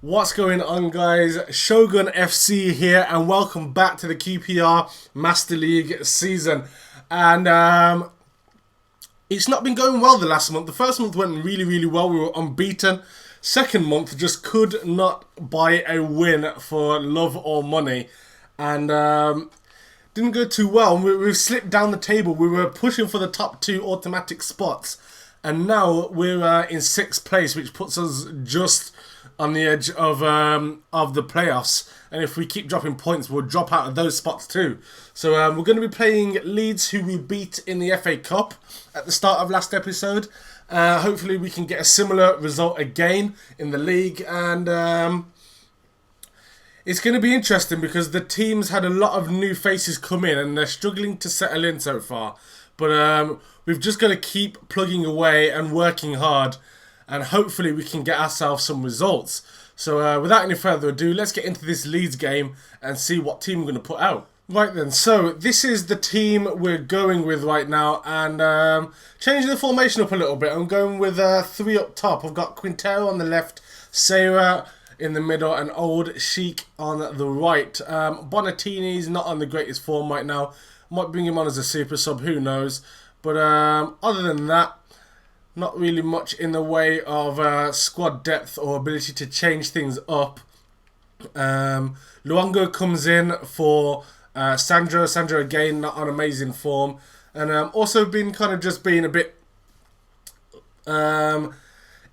What's going on, guys? Shogun FC here, and welcome back to the QPR Master League season. And it's not been going well the last month. The first month went really well. We were unbeaten. Second month just could not buy a win for love or money, and didn't go too well. We've slipped down the table. We were pushing for the top two automatic spots, and now we're in sixth place, which puts us just on the edge of the playoffs. And if we keep dropping points, we'll drop out of those spots too. So we're going to be playing Leeds, who we beat in the FA Cup at the start of last episode. Hopefully we can get a similar result again in the league. And it's going to be interesting because the team's had a lot of new faces come in and they're struggling to settle in so far. But we've just got to keep plugging away and working hard, and hopefully we can get ourselves some results. So without any further ado, let's get into this Leeds game and see what team we're going to put out. Right then, so this is the team we're going with right now, and changing the formation up a little bit. I'm going with three up top. I've got Quintero on the left, Sarah in the middle, and Old Sheik on the right. Bonatini's not on the greatest form right now. Might bring him on as a super sub, who knows. But other than that, not really much in the way of squad depth or ability to change things up. Luongo comes in for Sandro. Sandro again not on amazing form, and also been kind of just being a bit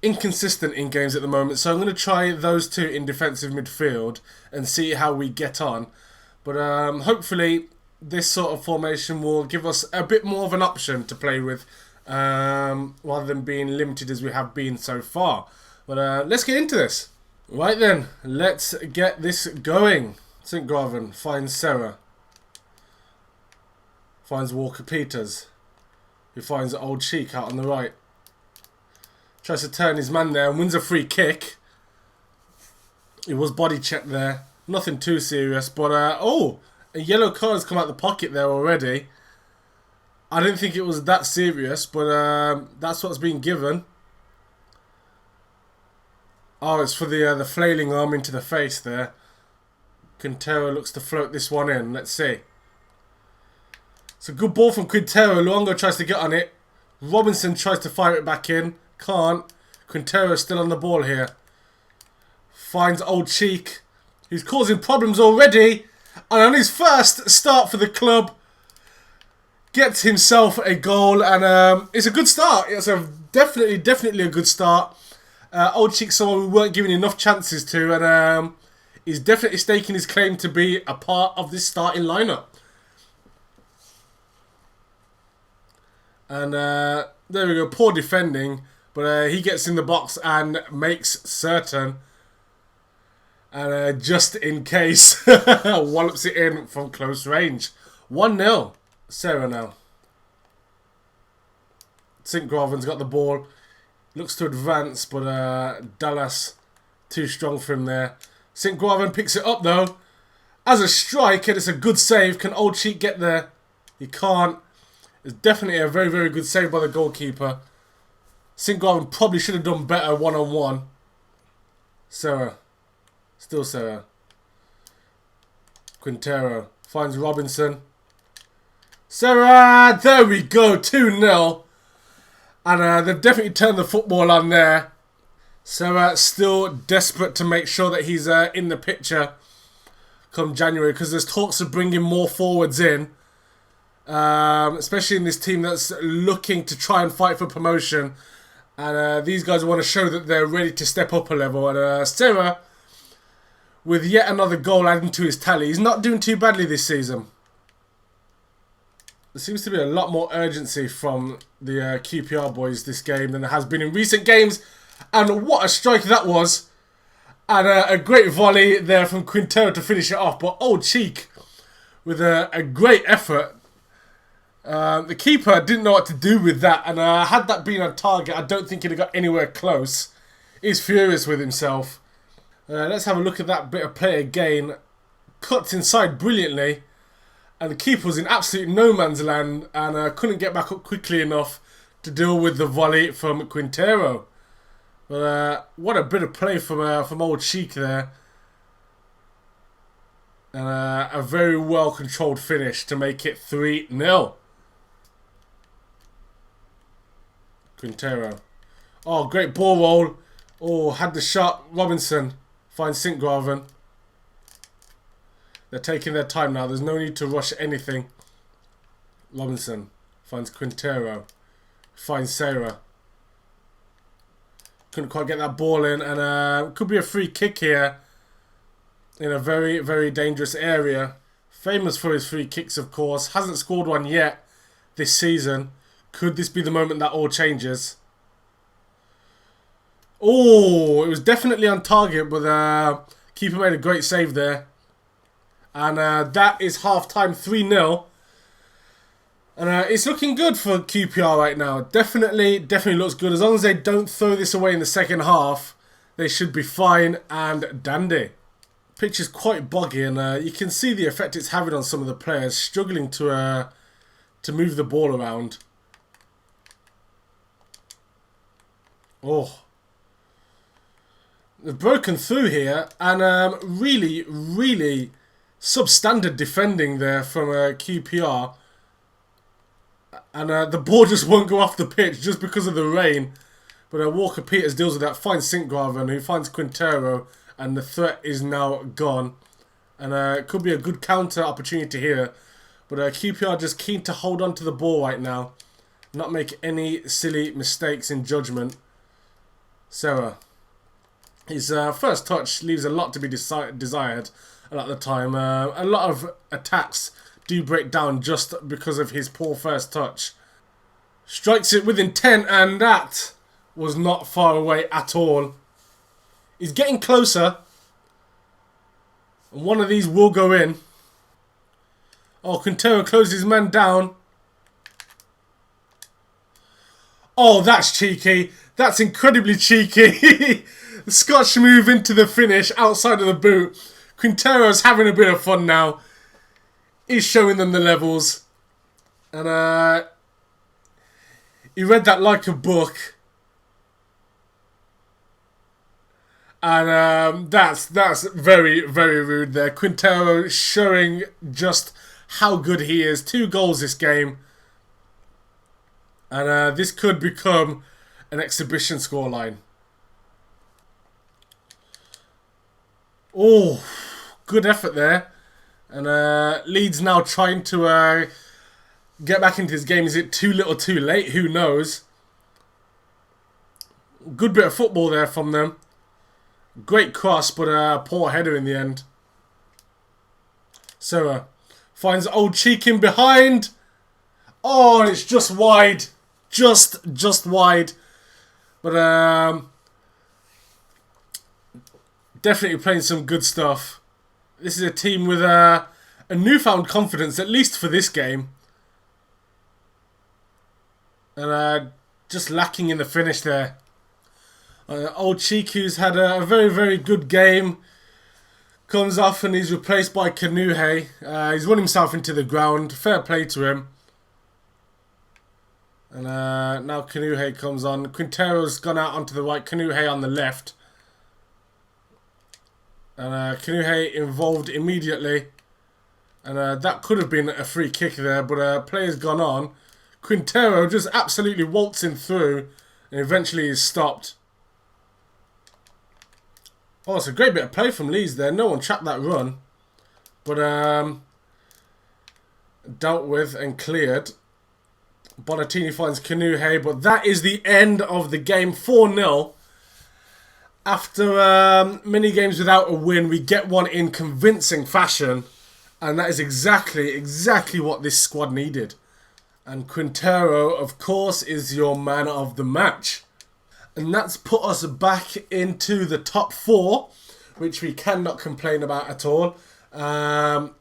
inconsistent in games at the moment. So I'm going to try those two in defensive midfield and see how we get on. But hopefully this sort of formation will give us a bit more of an option to play with, rather than being limited as we have been so far. But let's get into this. Right then, let's get this going. St. Graven finds Sarah. Finds Walker Peters, who finds Old Sheik out on the right. Tries to turn his man there and wins a free kick. It was body checked there. Nothing too serious, but oh, a yellow card has come out the pocket there already. I didn't think it was that serious, but that's what's been given. Oh, it's for the flailing arm into the face there. Quintero looks to float this one in. Let's see. It's a good ball from Quintero. Luongo tries to get on it. Robinson tries to fire it back in. Can't. Quintero still on the ball here. Finds Old Sheik, who's causing problems already. And on his first start for the club, gets himself a goal, and it's a good start. It's a definitely a good start. Old Sheik's someone we weren't giving enough chances to, and he's definitely staking his claim to be a part of this starting lineup. And there we go, poor defending, but he gets in the box and makes certain. And just in case, wallops it in from close range. 1-0. Sarah now. St. Graven's got the ball. Looks to advance, but Dallas too strong for him there. St. Graven picks it up though. As a strike, and it's a good save. Can Old Sheik get there? He can't. It's definitely a very good save by the goalkeeper. St. Graven probably should have done better one-on-one. Sarah. Still Sarah. Quintero finds Robinson. Sarah! There we go, 2-0. And they've definitely turned the football on there. Sarah still desperate to make sure that he's in the picture come January, because there's talks of bringing more forwards in. Especially in this team that's looking to try and fight for promotion. And these guys want to show that they're ready to step up a level. And Sarah, with yet another goal adding to his tally. He's not doing too badly this season. There seems to be a lot more urgency from the QPR boys this game than there has been in recent games. And what a strike that was. And a great volley there from Quintero to finish it off. But Old Sheik with a great effort. The keeper didn't know what to do with that. And had that been on target, I don't think he'd have got anywhere close. He's furious with himself. Let's have a look at that bit of play again. Cuts inside brilliantly. And the keeper was in absolute no man's land and couldn't get back up quickly enough to deal with the volley from Quintero. But what a bit of play from old Cheek there. And a very well controlled finish to make it 3-0. Quintero. Oh, great ball roll. Oh, had the shot. Robinson finds Sinkgraven. They're taking their time now. There's no need to rush anything. Robinson finds Quintero. Finds Sarah. Couldn't quite get that ball in. And could be a free kick here. In a very, very dangerous area. Famous for his free kicks, of course. Hasn't scored one yet this season. Could this be the moment that all changes? Oh, it was definitely on target, but keeper made a great save there. And that is half-time, 3-0. And it's looking good for QPR right now. Definitely looks good. As long as they don't throw this away in the second half, they should be fine and dandy. Pitch is quite boggy, and you can see the effect it's having on some of the players, struggling to move the ball around. Oh. They've broken through here, and really substandard defending there from QPR. And the ball just won't go off the pitch just because of the rain. But Walker Peters deals with that, finds Sinkgraven, who finds Quintero, and the threat is now gone. And it could be a good counter opportunity here. But QPR just keen to hold on to the ball right now. Not make any silly mistakes in judgment. Sarah. His first touch leaves a lot to be desired at the time. A lot of attacks do break down just because of his poor first touch. Strikes it with intent, and that was not far away at all. He's getting closer. And one of these will go in. Oh, Quintero closes his man down. Oh, that's cheeky. That's incredibly cheeky. The Scotch move into the finish outside of the boot. Quintero's having a bit of fun now. He's showing them the levels. And he read that like a book. And that's very rude there. Quintero showing just how good he is. 2 goals this game. And this could become an exhibition scoreline. Oh, good effort there. And Leeds now trying to get back into his game. Is it too little too late? Who knows? Good bit of football there from them. Great cross, but poor header in the end. Sarah finds old Cheek in behind. Oh, and it's just wide. Just wide. But definitely playing some good stuff. This is a team with a newfound confidence, at least for this game. And just lacking in the finish there. Old Cheek, who's had a very good game, comes off and he's replaced by Kanuhe. He's run himself into the ground. Fair play to him. And now Kanuhe comes on. Quintero's gone out onto the right. Kanuhe on the left. And Kanuhe involved immediately. And that could have been a free kick there, but player's gone on. Quintero just absolutely waltzing through and eventually is stopped. Oh, it's a great bit of play from Leeds there. No one trapped that run. But dealt with and cleared. Bonatini finds Kanuhe, but that is the end of the game. 4-0. After many games without a win, we get one in convincing fashion. And that is exactly what this squad needed. And Quintero, of course, is your man of the match. And that's put us back into the top 4, which we cannot complain about at all. Now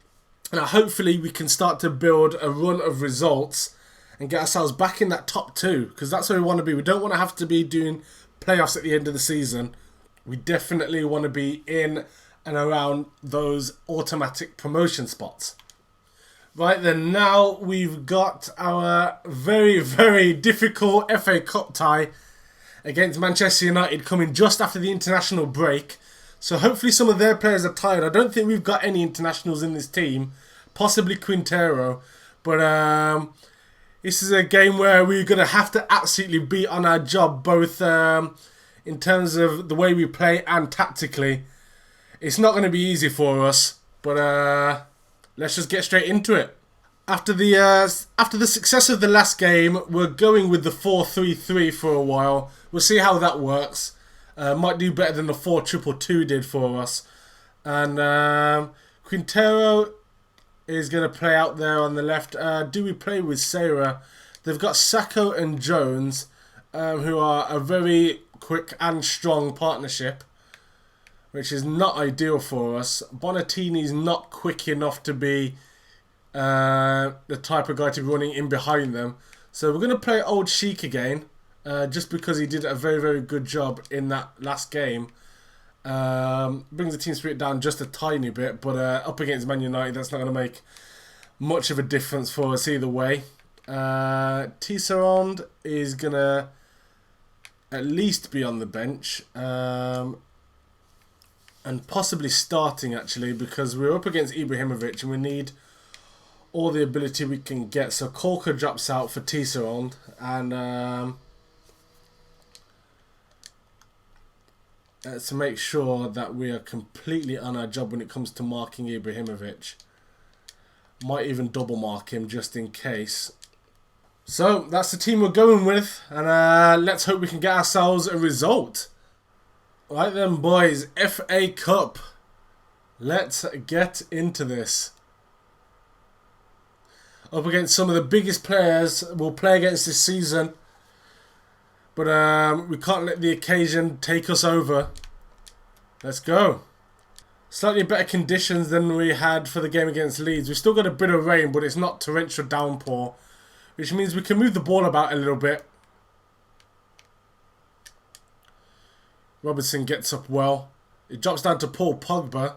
hopefully we can start to build a run of results and get ourselves back in that top 2, because that's where we want to be. We don't want to have to be doing playoffs at the end of the season. We definitely want to be in and around those automatic promotion spots. Right then, now we've got our very difficult FA Cup tie against Manchester United coming just after the international break. So hopefully some of their players are tired. I don't think we've got any internationals in this team. Possibly Quintero. But this is a game where we're going to have to absolutely be on our job, both in terms of the way we play and tactically. It's not going to be easy for us, but let's just get straight into it. After the success of the last game, we're going with the 4-3-3 for a while. We'll see how that works. Might do better than the 4-2-2 did for us. And Quintero is going to play out there on the left. Do we play with Sarah? They've got Sacco and Jones, who are a very quick and strong partnership, which is not ideal for us. Bonatini's not quick enough to be the type of guy to be running in behind them. So we're going to play Old Sheik again, just because he did a very, very good job in that last game. Brings the team spirit down just a tiny bit, but up against Man United, that's not going to make much of a difference for us either way. Tisserand is going to at least be on the bench, and possibly starting actually, because we're up against Ibrahimovic and we need all the ability we can get. So Kolka drops out for Tisserand, and to make sure that we are completely on our job when it comes to marking Ibrahimovic. Might even double mark him just in case. So that's the team we're going with, and let's hope we can get ourselves a result. Right then, boys, FA Cup. Let's get into this. Up against some of the biggest players we'll play against this season. But we can't let the occasion take us over. Let's go. Slightly better conditions than we had for the game against Leeds. We've still got a bit of rain, but it's not torrential downpour, which means we can move the ball about a little bit. Robertson gets up well. It drops down to Paul Pogba,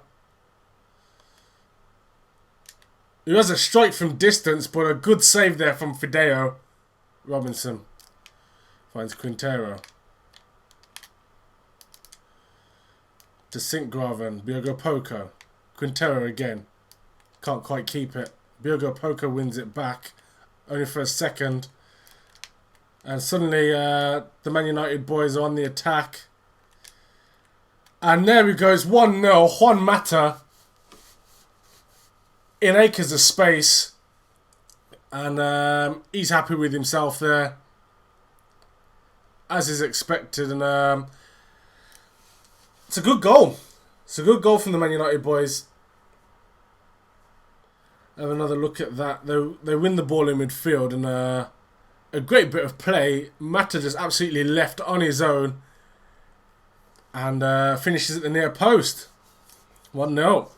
who has a strike from distance, but a good save there from Fideo. Robinson finds Quintero. To Sinkgraven, Biogo Poko. Quintero again. Can't quite keep it. Biogo Poko wins it back, only for a second. And suddenly the Man United boys are on the attack. And there he goes, 1-0. Juan Mata in acres of space. And he's happy with himself there, as is expected. And it's a good goal. It's a good goal from the Man United boys. Have another look at that. They win the ball in midfield, and a great bit of play. Mata just absolutely left on his own, and finishes at the near post. 1-0.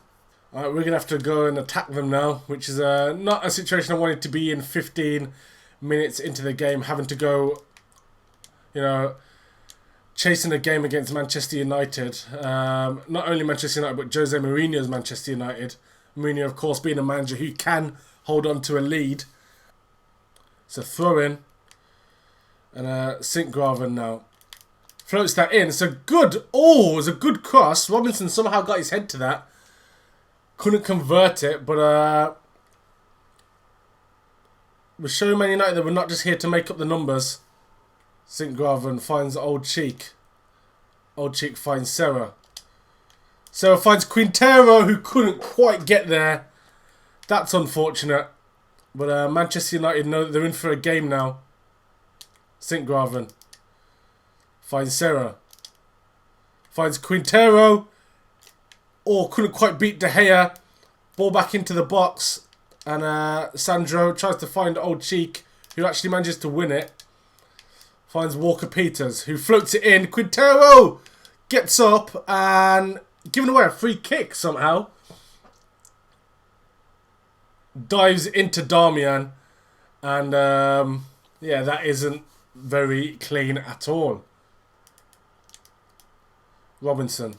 Alright, we're going to have to go and attack them now, which is not a situation I wanted to be in 15 minutes into the game, having to go, you know, chasing a game against Manchester United. Not only Manchester United, but Jose Mourinho's Manchester United. Mourinho, of course, being a manager who can hold on to a lead. It's a throw-in. And Sinkgraven now floats that in. It's a good... Oh, it was a good cross. Robinson somehow got his head to that. Couldn't convert it, but we're showing Man United that we're not just here to make up the numbers. Sinkgraven finds Old Cheek. Old Cheek finds Serra. Serra finds Quintero, who couldn't quite get there. That's unfortunate. But Manchester United know that they're in for a game now. Sinkgraven finds Serra. Finds Quintero. Oh, couldn't quite beat De Gea. Ball back into the box. And Sandro tries to find Old Cheek, who actually manages to win it. Finds Walker Peters, who floats it in. Quintero gets up and giving away a free kick somehow. Dives into Darmian. And yeah, that isn't very clean at all. Robinson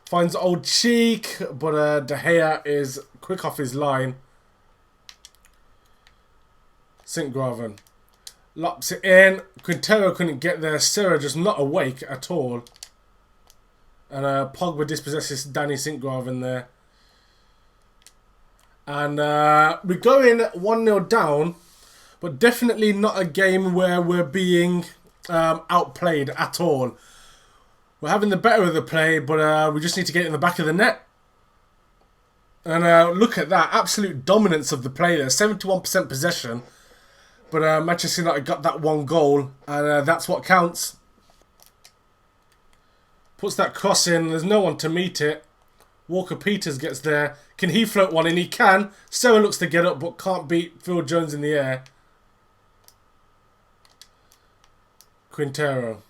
finds Old Cheek, but De Gea is quick off his line. Sinkgraven. Lops it in. Quintero couldn't get there. Serra just not awake at all. And Pogba dispossesses Danny Sinkgraven there. And we're going 1-0 down. But definitely not a game where we're being outplayed at all. We're having the better of the play, but we just need to get it in the back of the net. And look at that. Absolute dominance of the play there. 71% possession. But Manchester United got that one goal. And that's what counts. Puts that cross in. There's no one to meet it. Walker-Peters gets there. Can he float one in? He can. Serra looks to get up, but can't beat Phil Jones in the air. Quintero.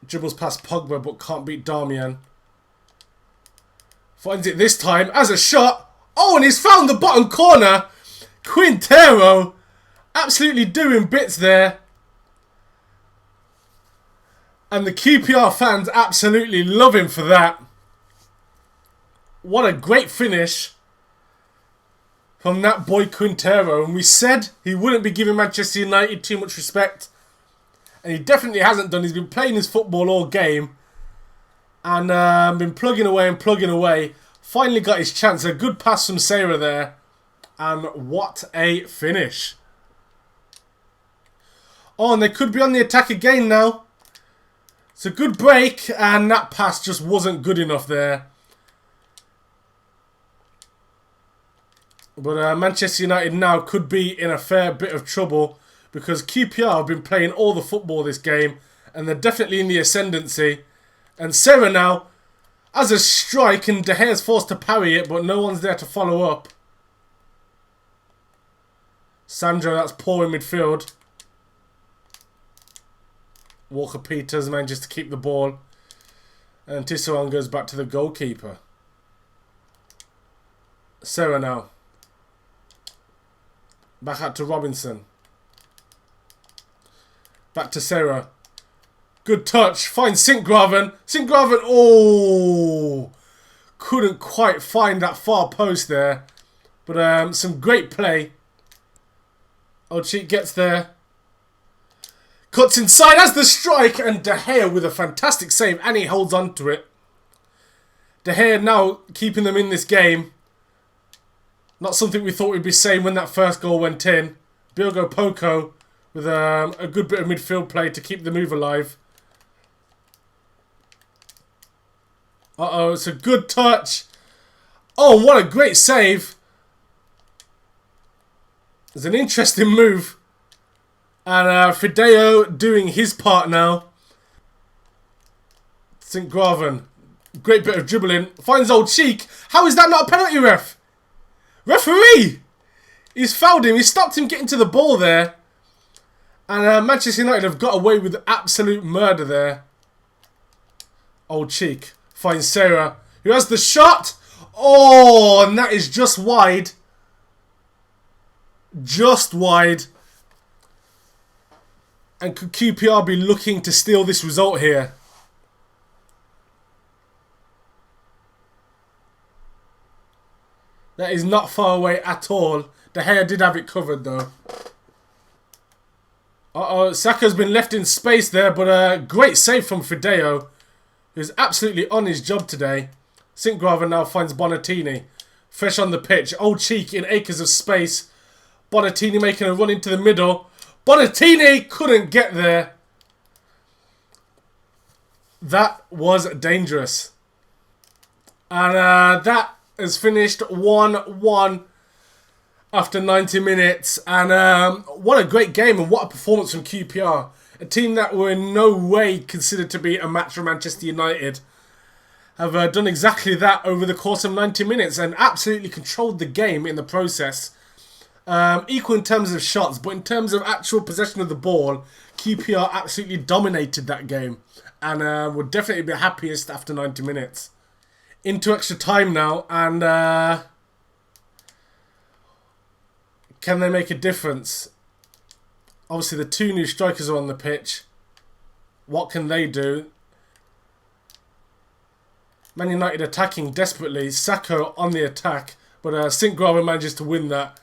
Dribbles past Pogba, but can't beat Darmian. Finds it this time as a shot. Oh, and he's found the bottom corner. Quintero absolutely doing bits there. And the QPR fans absolutely love him for that. What a great finish from that boy Quintero. And we said he wouldn't be giving Manchester United too much respect. And he definitely hasn't done. He's been playing his football all game. And been plugging away and plugging away. Finally got his chance. A good pass from Serra there. And what a finish. Oh, and they could be on the attack again now. It's a good break. And that pass just wasn't good enough there. But Manchester United now could be in a fair bit of trouble. Because QPR have been playing all the football this game. And they're definitely in the ascendancy. And Serra now has a strike. And De Gea's forced to parry it. But no one's there to follow up. Sandro, that's poor in midfield. Walker-Peters manages to keep the ball. And Tisserand goes back to the goalkeeper. Serra now. Back out to Robinson. Back to Serra. Good touch. Finds Sinkgraven. Sinkgraven. Oh! Couldn't quite find that far post there. But some great play. Oldcheek gets there. Cuts inside as the strike. And De Gea with a fantastic save. And he holds on to it. De Gea now keeping them in this game. Not something we thought we'd be saying when that first goal went in. Diogo Poco with a good bit of midfield play to keep the move alive. Uh-oh, it's a good touch. Oh, what a great save. It's an interesting move. And Fideo doing his part now. Sinkgraven. Great bit of dribbling. Finds Oldcheek. How is that not a penalty, ref? Referee! He's fouled him. He stopped him getting to the ball there. And Manchester United have got away with absolute murder there. Oldcheek finds Serra, who has the shot. Oh, and that is just wide. Just wide. And could QPR be looking to steal this result here? That is not far away at all. De Gea did have it covered though. Uh-oh, Saka's been left in space there, but a great save from Fideo, who's absolutely on his job today. Sinkgraven now finds Bonatini. Fresh on the pitch. Oldcheek in acres of space. Bonatini making a run into the middle. Bonatini couldn't get there. That was dangerous. And that has finished 1-1 after 90 minutes. And what a great game and what a performance from QPR. A team that were in no way considered to be a match for Manchester United have done exactly that over the course of 90 minutes and absolutely controlled the game in the process. Equal in terms of shots, but in terms of actual possession of the ball, QPR absolutely dominated that game and would definitely be happiest after 90 minutes. Into extra time now, and can they make a difference? Obviously, the two new strikers are on the pitch. What can they do? Man United attacking desperately. Sacco on the attack, but Sinkgraven manages to win that.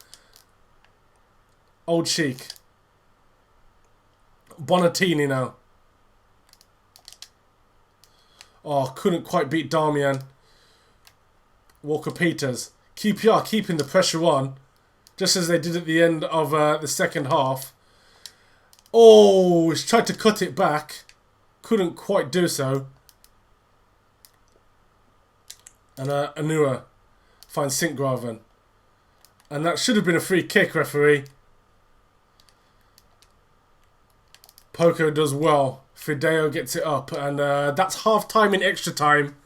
Old Sheik. Bonatini now. Oh, couldn't quite beat Darmian. Walker-Peters. QPR keeping the pressure on, just as they did at the end of the second half. Oh, he's tried to cut it back. Couldn't quite do so. And Anua finds Sinkgraven. And that should have been a free kick, referee. Poco does well. Fideo gets it up. And that's half time in extra time.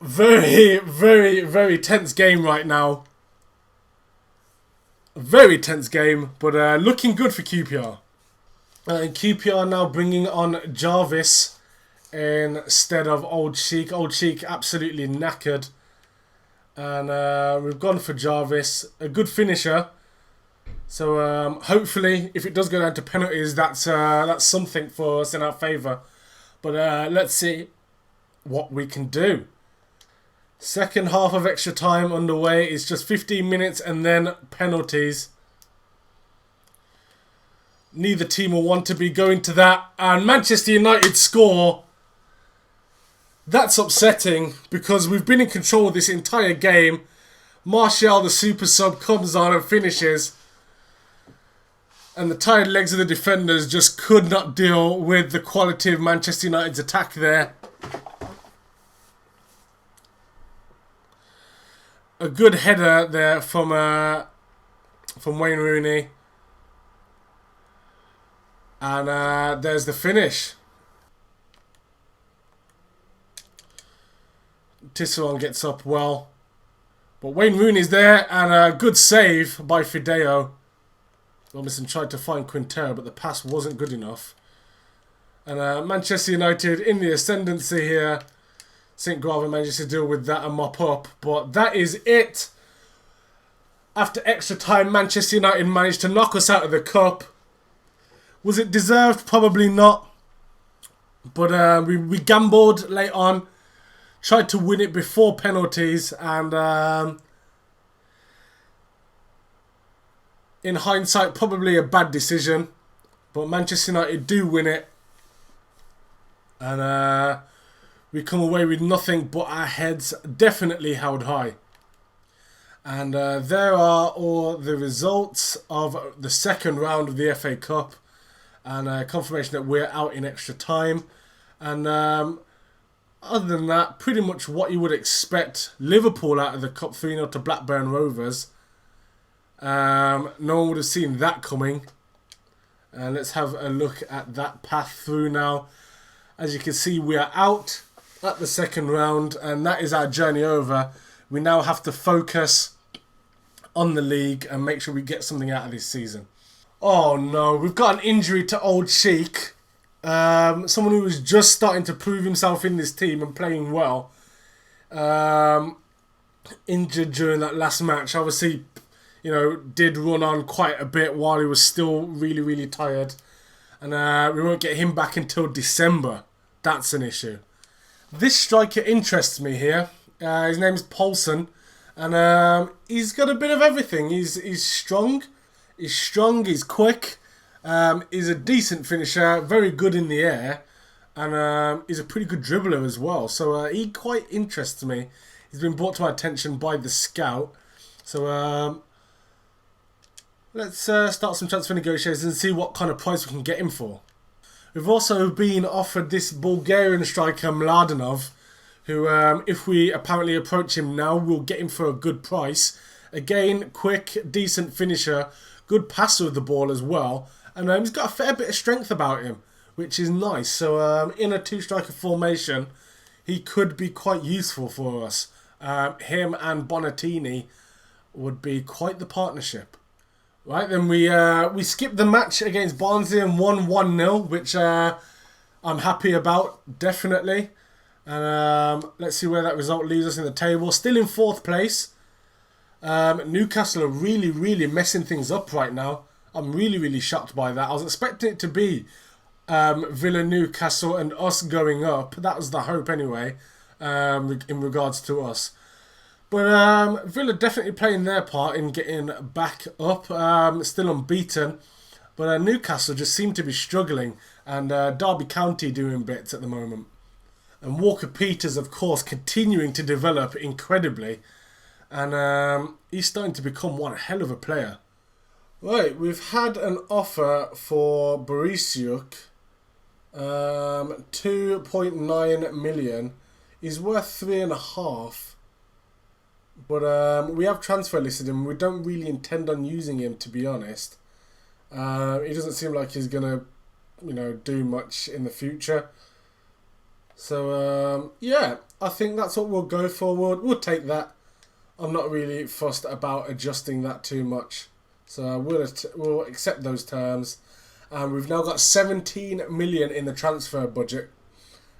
Very, very, very tense game right now. Very tense game, but looking good for QPR. And QPR now bringing on Jarvis instead of Old Sheik. Old Sheik absolutely knackered. And we've gone for Jarvis. A good finisher. So hopefully, if it does go down to penalties, that's something for us in our favour. But let's see what we can do. Second half of extra time underway. It's just 15 minutes and then penalties. Neither team will want to be going to that. And Manchester United score. That's upsetting because we've been in control of this entire game. Martial, the super sub, comes on and finishes. And the tired legs of the defenders just could not deal with the quality of Manchester United's attack there. A good header there from Wayne Rooney. And there's the finish. Tisserand gets up well. But Wayne Rooney's there, and a good save by Fideo. Robinson tried to find Quintero, but the pass wasn't good enough. And Manchester United in the ascendancy here. Sinkgraven managed to deal with that and mop up. But that is it. After extra time, Manchester United managed to knock us out of the cup. Was it deserved? Probably not. But we gambled late on. Tried to win it before penalties. And in hindsight, probably a bad decision. But Manchester United do win it. And we come away with nothing but our heads definitely held high. And there are all the results of the second round of the FA Cup. And confirmation that we're out in extra time. And other than that, pretty much what you would expect. Liverpool out of the Cup 3-0 to Blackburn Rovers. No one would have seen that coming. And let's have a look at that path through now. As you can see, we are out at the second round, and that is our journey over. We now have to focus on the league and make sure we get something out of this season. Oh no, we've got an injury to Old Sheik. Someone who was just starting to prove himself in this team and playing well. Injured during that last match. Obviously, did run on quite a bit while he was still really, really tired. And we won't get him back until December. That's an issue. This striker interests me here. His name is Paulson. And he's got a bit of everything. He's strong. He's quick. He's a decent finisher. Very good in the air. And he's a pretty good dribbler as well. So he quite interests me. He's been brought to my attention by the scout. So let's start some transfer negotiations and see what kind of price we can get him for. We've also been offered this Bulgarian striker Mladenov, who, if we apparently approach him now, we'll get him for a good price. Again, quick, decent finisher, good passer of the ball as well, and he's got a fair bit of strength about him, which is nice. So in a two-striker formation, he could be quite useful for us. Him and Bonatini would be quite the partnership. Right, then we skipped the match against Barnsley and won 1-0, which I'm happy about, definitely. And let's see where that result leaves us in the table. Still in 4th place. Newcastle are really, really messing things up right now. I'm really, really shocked by that. I was expecting it to be Villa, Newcastle and us going up. That was the hope anyway, in regards to us. But Villa definitely playing their part in getting back up. Still unbeaten. But Newcastle just seem to be struggling. And Derby County doing bits at the moment. And Walker Peters, of course, continuing to develop incredibly. And he's starting to become one hell of a player. Right, we've had an offer for Borisiuk. 2.9 million. He's worth 3.5. But we have transfer listed him. We don't really intend on using him, to be honest. He doesn't seem like he's gonna, do much in the future. So yeah, I think that's what we'll go for. We'll take that. I'm not really fussed about adjusting that too much. So we'll accept those terms. And we've now got 17 million in the transfer budget.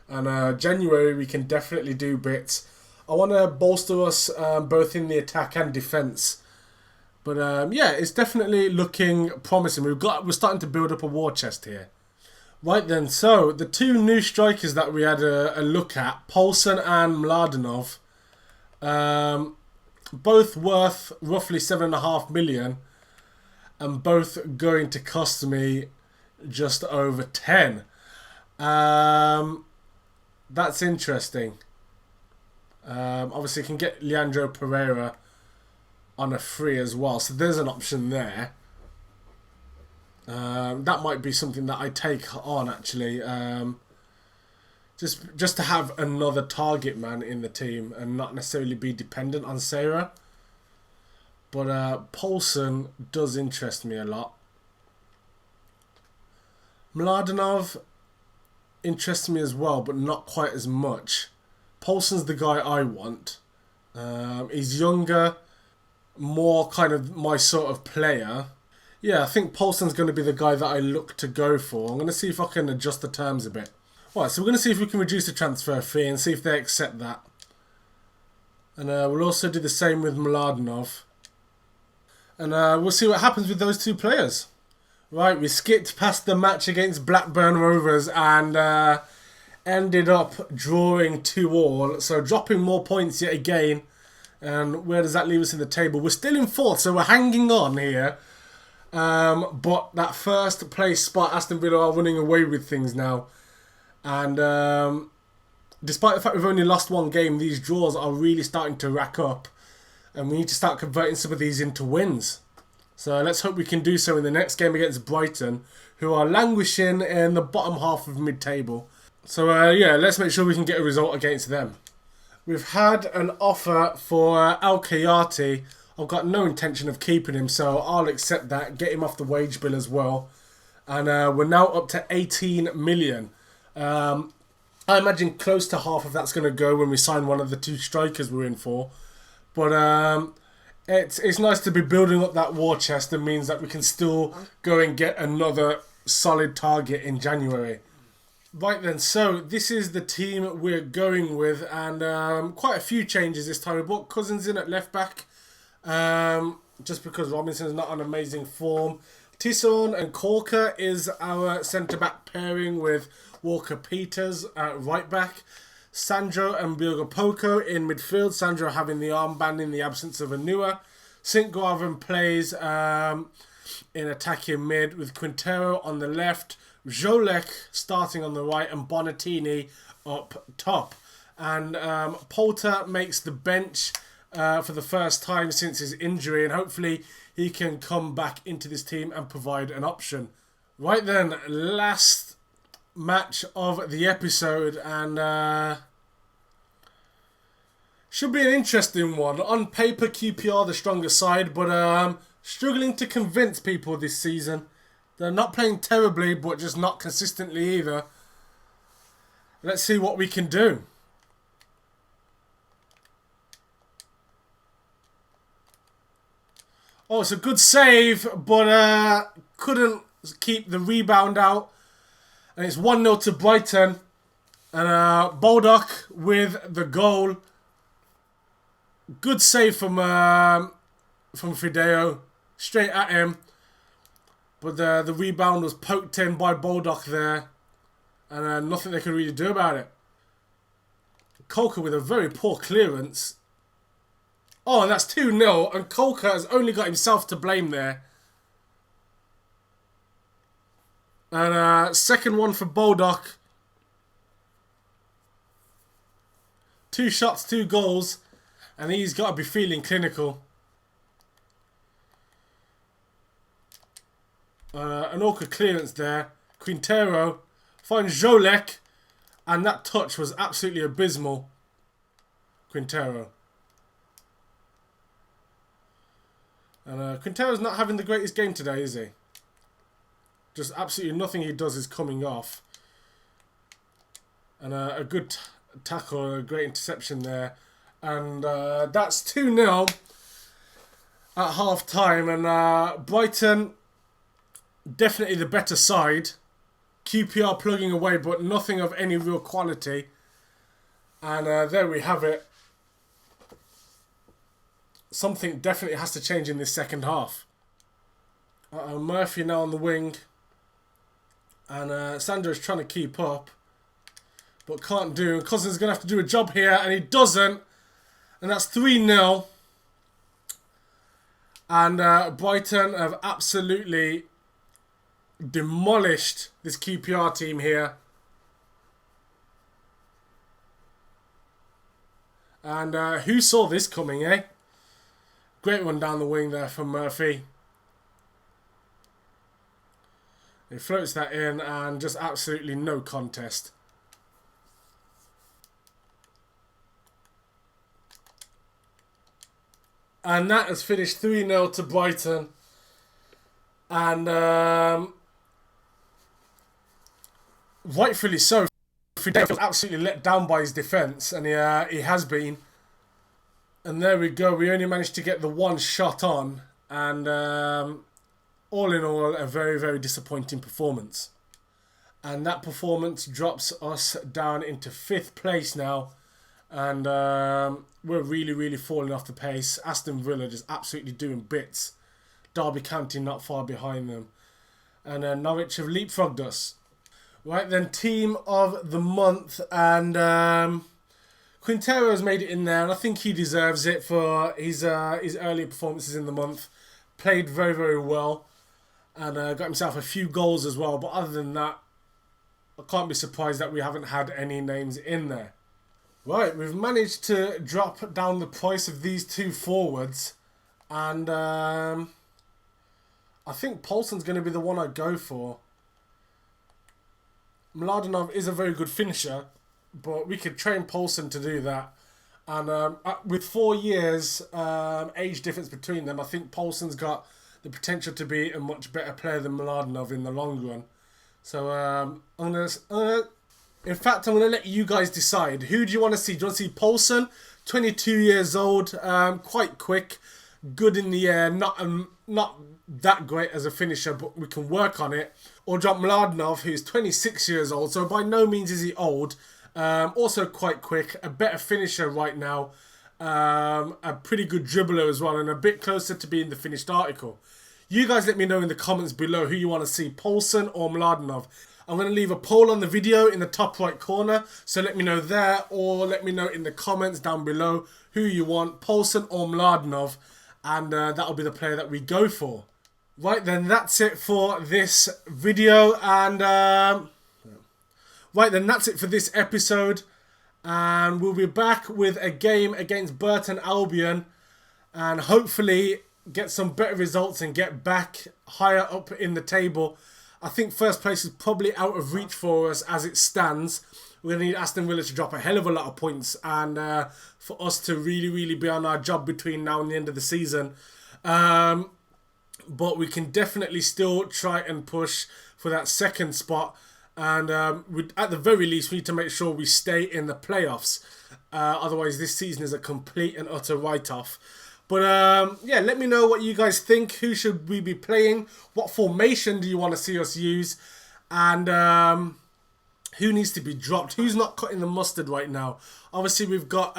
And January we can definitely do bits. I want to bolster us both in the attack and defence. But yeah, it's definitely looking promising. We're starting to build up a war chest here. Right then, so the two new strikers that we had a look at, Poulsen and Mladenov, both worth roughly 7.5 million, and both going to cost me just over 10. That's interesting. Obviously, you can get Leandro Pereira on a free as well, so there's an option there. That might be something that I take on actually. Just to have another target man in the team and not necessarily be dependent on Sarah. But Poulsen does interest me a lot. Mladenov interests me as well, but not quite as much. Poulsen's the guy I want. He's younger, more kind of my sort of player. Yeah, I think Poulsen's going to be the guy that I look to go for. I'm going to see if I can adjust the terms a bit. Right, so we're going to see if we can reduce the transfer fee and see if they accept that. And we'll also do the same with Mladenov. And we'll see what happens with those two players. Right, we skipped past the match against Blackburn Rovers and ended up drawing 2-2. So dropping more points yet again. And where does that leave us in the table? We're still in 4th, so we're hanging on here. But that first place spot, Aston Villa are running away with things now. And despite the fact we've only lost one game, these draws are really starting to rack up. And we need to start converting some of these into wins. So let's hope we can do so in the next game against Brighton, who are languishing in the bottom half of mid-table. So yeah, let's make sure we can get a result against them. We've had an offer for Elgato. I've got no intention of keeping him, so I'll accept that, get him off the wage bill as well. And we're now up to 18 million. I imagine close to half of that's going to go when we sign one of the two strikers we're in for. But it's nice to be building up that war chest. That means that we can still go and get another solid target in January. Right then, so this is the team we're going with, and quite a few changes this time. We brought Cousins in at left back, just because Robinson's not on amazing form. Tisson and Corker is our centre-back pairing with Walker Peters at right back. Sandro and Biogapoko in midfield. Sandro having the armband in the absence of Anua. Sintgraven plays in attacking mid with Quintero on the left. Jolek starting on the right and Bonatini up top. And Poulter makes the bench for the first time since his injury, and hopefully he can come back into this team and provide an option. Right then, last match of the episode, and should be an interesting one. On paper, QPR the stronger side, but struggling to convince people this season. They're not playing terribly, but just not consistently either. Let's see what we can do. Oh, it's a good save, but couldn't keep the rebound out. And it's 1-0 to Brighton. And Baldock with the goal. Good save from Fideo. Straight at him. But the rebound was poked in by Baldock there. And nothing they could really do about it. Coker with a very poor clearance. Oh, and that's 2-0, and Kolka has only got himself to blame there. And second one for Bodok. 2 shots, 2 goals, and he's got to be feeling clinical. An awkward clearance there. Quintero finds Jolek, and that touch was absolutely abysmal. Quintero. And Quintero's not having the greatest game today, is he? Just absolutely nothing he does is coming off. And a good tackle, a great interception there. And that's 2-0 at half time. And Brighton, definitely the better side. QPR plugging away, but nothing of any real quality. And there we have it. Something definitely has to change in this second half. Murphy now on the wing. And Sandro's trying to keep up. But can't do. Cousins is going to have to do a job here. And he doesn't. And that's 3-0. And Brighton have absolutely demolished this QPR team here. And who saw this coming, eh? Great one down the wing there from Murphy. He floats that in and just absolutely no contest. And that has finished 3-0 to Brighton. And rightfully so. Fidel was absolutely let down by his defence, and he has been. And there we go. We only managed to get the one shot on, and all in all, a very, very disappointing performance. And that performance drops us down into 5th place now, and we're really, really falling off the pace. Aston Villa just absolutely doing bits. Derby County not far behind them, and Norwich have leapfrogged us. Right then, team of the month, and Quintero's made it in there, and I think he deserves it for his early performances in the month. Played very, very well, and got himself a few goals as well. But other than that, I can't be surprised that we haven't had any names in there. Right, we've managed to drop down the price of these 2 forwards, and I think Poulsen's going to be the one I go for. Mladenov is a very good finisher, but we could train Poulsen to do that. And with 4 years age difference between them, I think Poulsen's got the potential to be a much better player than Mladenov in the long run. So I'm gonna let you guys decide. Who do you want to see? Do you want to see Poulsen, 22 years old, quite quick, good in the air, not that great as a finisher, but we can work on it? Or do you want Mladenov, who's 26 years old, so by no means is he old, also quite quick, a better finisher right now, a pretty good dribbler as well, and a bit closer to being the finished article. You guys let me know in the comments below who you want to see, Poulsen or Mladenov. I'm going to leave a poll on the video in the top right corner, so let me know there, or let me know in the comments down below who you want, Poulsen or Mladenov, and that'll be the player that we go for. Right then, that's it for this video, and right then, that's it for this episode, and we'll be back with a game against Burton Albion, and hopefully get some better results and get back higher up in the table. I think first place is probably out of reach for us as it stands. We're going to need Aston Villa to drop a hell of a lot of points, and for us to really, really be on our job between now and the end of the season. But we can definitely still try and push for that second spot. And at the very least, we need to make sure we stay in the playoffs. Otherwise, this season is a complete and utter write-off. But yeah, let me know what you guys think. Who should we be playing? What formation do you want to see us use? And who needs to be dropped? Who's not cutting the mustard right now? Obviously, we've got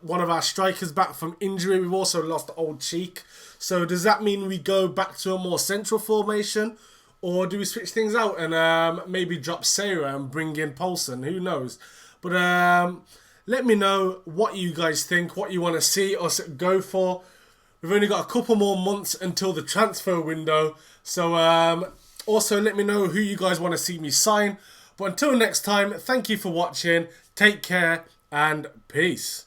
one of our strikers back from injury. We've also lost Old Cheek. So does that mean we go back to a more central formation? Or do we switch things out and maybe drop Sarah and bring in Poulsen? Who knows? But Let me know what you guys think, what you want to see us go for. We've only got a couple more months until the transfer window. So also let me know who you guys want to see me sign. But until next time, thank you for watching. Take care and peace.